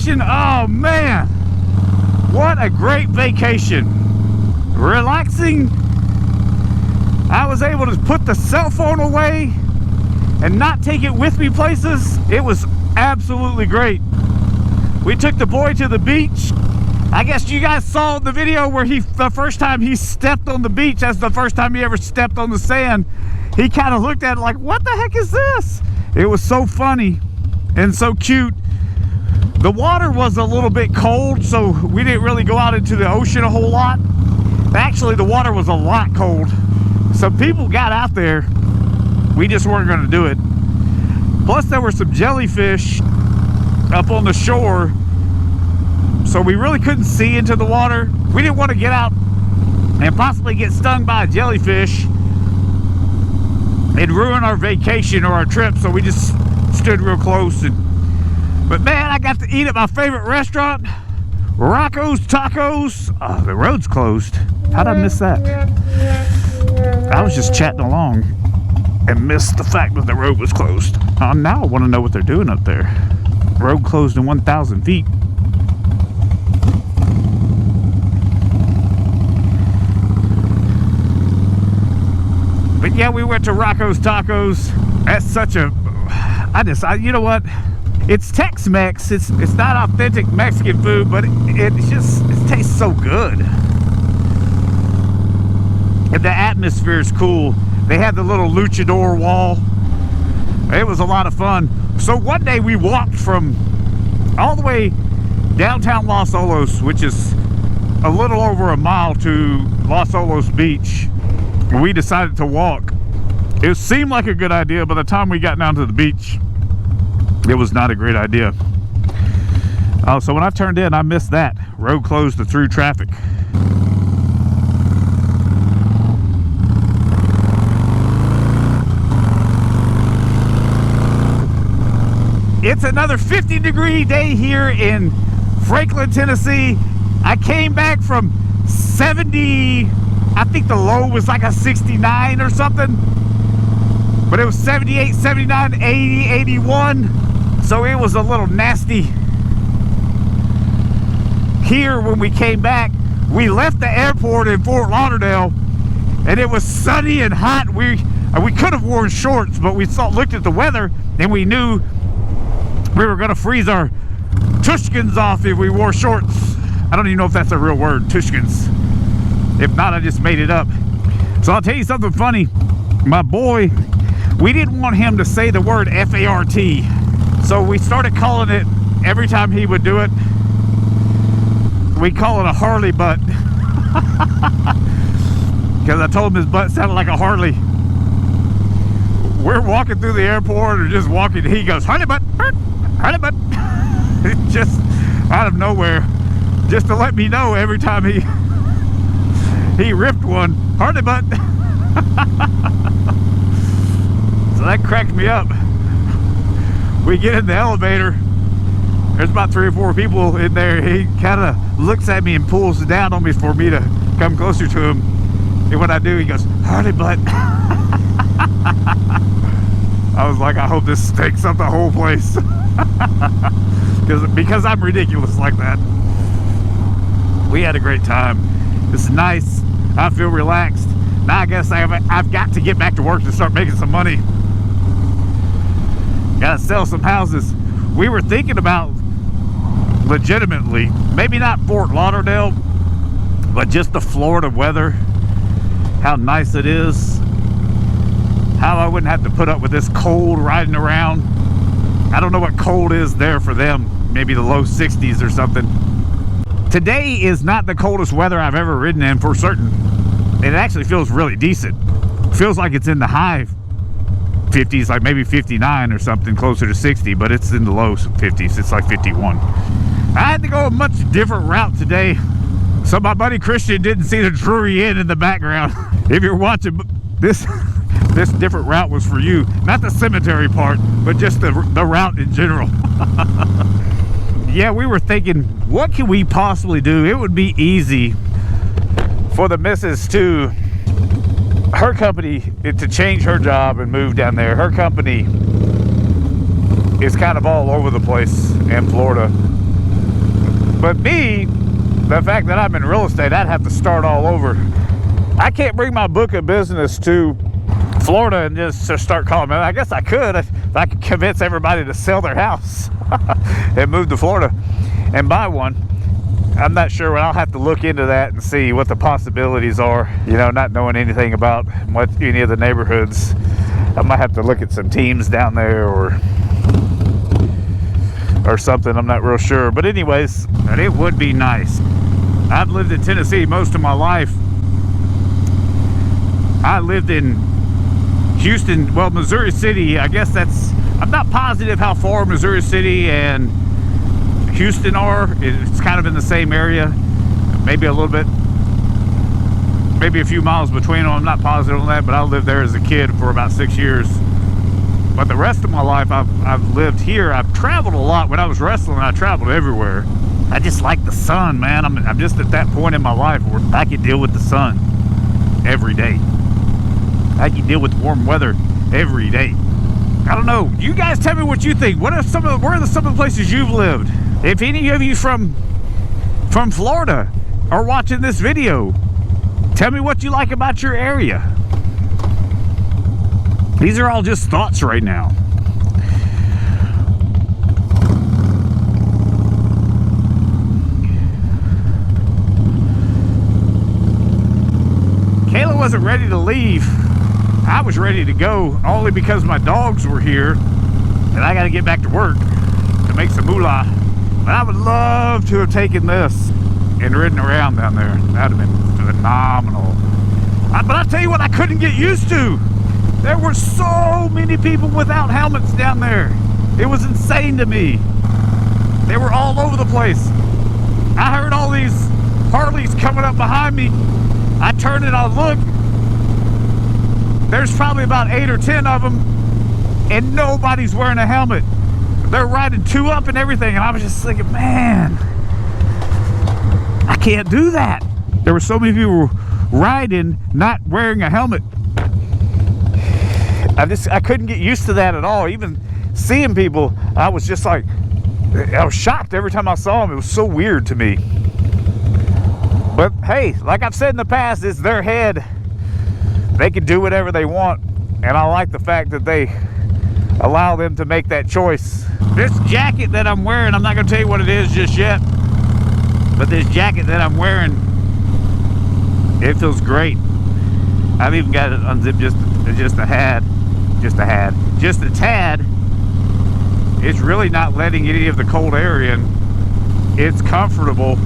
vacation. Oh man, what a great vacation. Relaxing. I was able to put the cell phone away and not take it with me places. It was absolutely great. We took the boy to the beach. I guess you guys saw the video where the first time he stepped on the beach, that's the first time he ever stepped on the sand. He kind of looked at it like, what the heck is this? It was so funny and so cute. The water was a little bit cold, so we didn't really go out into the ocean a whole lot. Actually, the water was a lot cold. Some people got out there. We just weren't going to do it. Plus, there were some jellyfish up on the shore, so we really couldn't see into the water. We didn't want to get out and possibly get stung by a jellyfish and ruin our vacation or our trip, so we just stood real close. But man, I got to eat at my favorite restaurant, Rocco's Tacos. Oh, the road's closed. How'd I miss that? I was just chatting along and missed the fact that the road was closed. Now I want to know what they're doing up there. Road closed in 1,000 feet. But yeah, we went to Rocco's Tacos. That's such a, you know what? It's Tex-Mex. It's not authentic Mexican food, but it tastes so good. And the atmosphere is cool. They had the little luchador wall. It was a lot of fun. So one day we walked from all the way downtown Los Olos, which is a little over a mile, to Los Olos Beach. We decided to walk. It seemed like a good idea. By the time we got down to the beach, it was not a great idea. Oh, so when I turned in, I missed that. Road closed to through traffic. It's another 50-degree day here in Franklin, Tennessee. I came back from 70, I think the low was like a 69 or something. But it was 78, 79, 80, 81. So it was a little nasty here when we came back. We left the airport in Fort Lauderdale and it was sunny and hot. We could have worn shorts, but we looked at the weather and we knew we were going to freeze our tushkins off if we wore shorts. I don't even know if that's a real word, tushkins. If not, I just made it up. So I'll tell you something funny. My boy, we didn't want him to say the word F-A-R-T. So we started calling it, every time he would do it, we call it a Harley Butt. Because I told him his butt sounded like a Harley. We're walking through the airport or just walking, he goes, Harley Butt, Harley Butt. Just out of nowhere, just to let me know every time he ripped one, Harley Butt. So that cracked me up. We get in the elevator, there's about 3 or 4 people in there. He kind of looks at me and pulls down on me for me to come closer to him. And when I do, he goes, Harley Butt. I was like, I hope this stinks up the whole place. because I'm ridiculous like that. We had a great time. This is nice. I feel relaxed. Now I guess I've got to get back to work to start making some money. Gotta sell some houses. We were thinking about, legitimately, maybe not Fort Lauderdale, but just the Florida weather, how nice it is, how I wouldn't have to put up with this cold riding around. I don't know what cold is there for them, maybe the low 60s or something. Today is not the coldest weather I've ever ridden in, for certain. It actually feels really decent. Feels like it's in the high 50s, like maybe 59 or something, closer to 60, but it's in the low 50s. It's like 51. I had to go a much different route today, so my buddy Christian didn't see the Drury Inn in the background. If you're watching, this different route was for you. Not the cemetery part, but just the route in general. Yeah, we were thinking, what can we possibly do? It would be easy for the missus to, her company, to change her job and move down there. Her company is kind of all over the place in Florida. But me, the fact that I'm in real estate, I'd have to start all over. I can't bring my book of business to Florida and just start calling. I guess I could if I could convince everybody to sell their house and move to Florida and buy one. I'm not sure. I'll have to look into that and see what the possibilities are. You know, not knowing anything about what any of the neighborhoods. I might have to look at some teams down there or something. I'm not real sure. But anyways, it would be nice. I've lived in Tennessee most of my life. I lived in Houston, well, Missouri City. I guess that's, I'm not positive how far Missouri City and Houston are. It's kind of in the same area, maybe a little bit, maybe a few miles between them. I'm not positive on that, but I lived there as a kid for about 6 years. But the rest of my life I've lived here. I've traveled a lot. When I was wrestling, I traveled everywhere. I just like the sun, man. I'm just at that point in my life where I can deal with the sun every day. I can deal with warm weather every day. I don't know. You guys tell me what you think. Where are some of the places you've lived? If any of you from Florida are watching this video, tell me what you like about your area. These are all just thoughts right now. Kayla wasn't ready to leave. I was ready to go only because my dogs were here and I got to get back to work to make some moolah. But I would love to have taken this and ridden around down there. That would have been phenomenal. But I'll tell you what I couldn't get used to. There were so many people without helmets down there. It was insane to me. They were all over the place. I heard all these Harleys coming up behind me. I turned and I looked. There's probably about 8 or 10 of them, and nobody's wearing a helmet. They're riding 2 up and everything, and I was just thinking, man, I can't do that. There were so many people riding not wearing a helmet. I couldn't get used to that at all. Even seeing people, I was just like, I was shocked every time I saw them. It was so weird to me. But hey, like I've said in the past, it's their head. They can do whatever they want, and I like the fact that they allow them to make that choice. This jacket that I'm wearing, I'm not going to tell you what it is just yet, but this jacket that I'm wearing, it feels great. I've even got it unzipped just a tad. It's really not letting any of the cold air in. It's comfortable.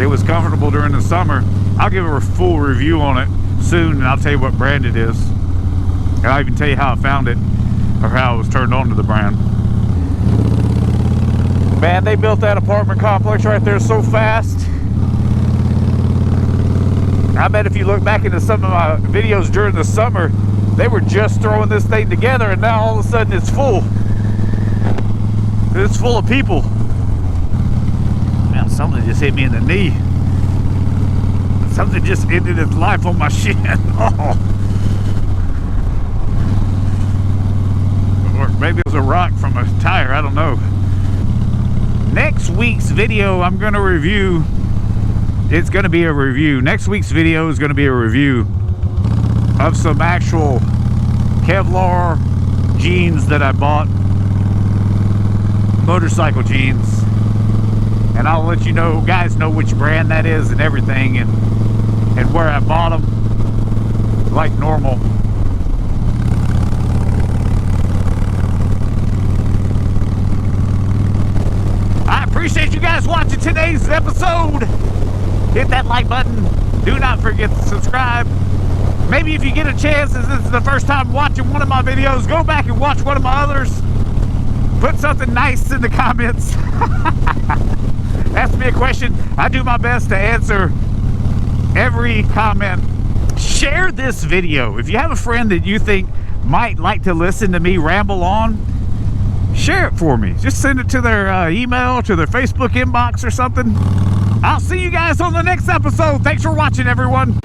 It was comfortable during the summer. I'll give a full review on it soon, and I'll tell you what brand it is, and I'll even tell you how I found it or how I was turned on to the brand. Man, they built that apartment complex right there so fast. I bet if you look back into some of my videos during the summer, they were just throwing this thing together, and now all of a sudden it's full. It's full of people. Man, something just hit me in the knee. Something just ended its life on my shin. Oh. Or maybe it was a rock from a tire, I don't know. Next week's video I'm going to review. It's going to be a review. Next week's video is going to be a review of some actual Kevlar jeans that I bought. Motorcycle jeans. And I'll let you know, guys know which brand that is and everything, and where I bought them, like normal. I appreciate you guys watching today's episode. Hit that like button. Do not forget to subscribe. Maybe if you get a chance, as this is the first time watching one of my videos, go back and watch one of my others. Put something nice in the comments. Ask me a question. I do my best to answer every comment. Share this video. If you have a friend that you think might like to listen to me ramble on, share it for me. Just send it to their email, to their Facebook inbox or something. I'll see you guys on the next episode. Thanks for watching, everyone.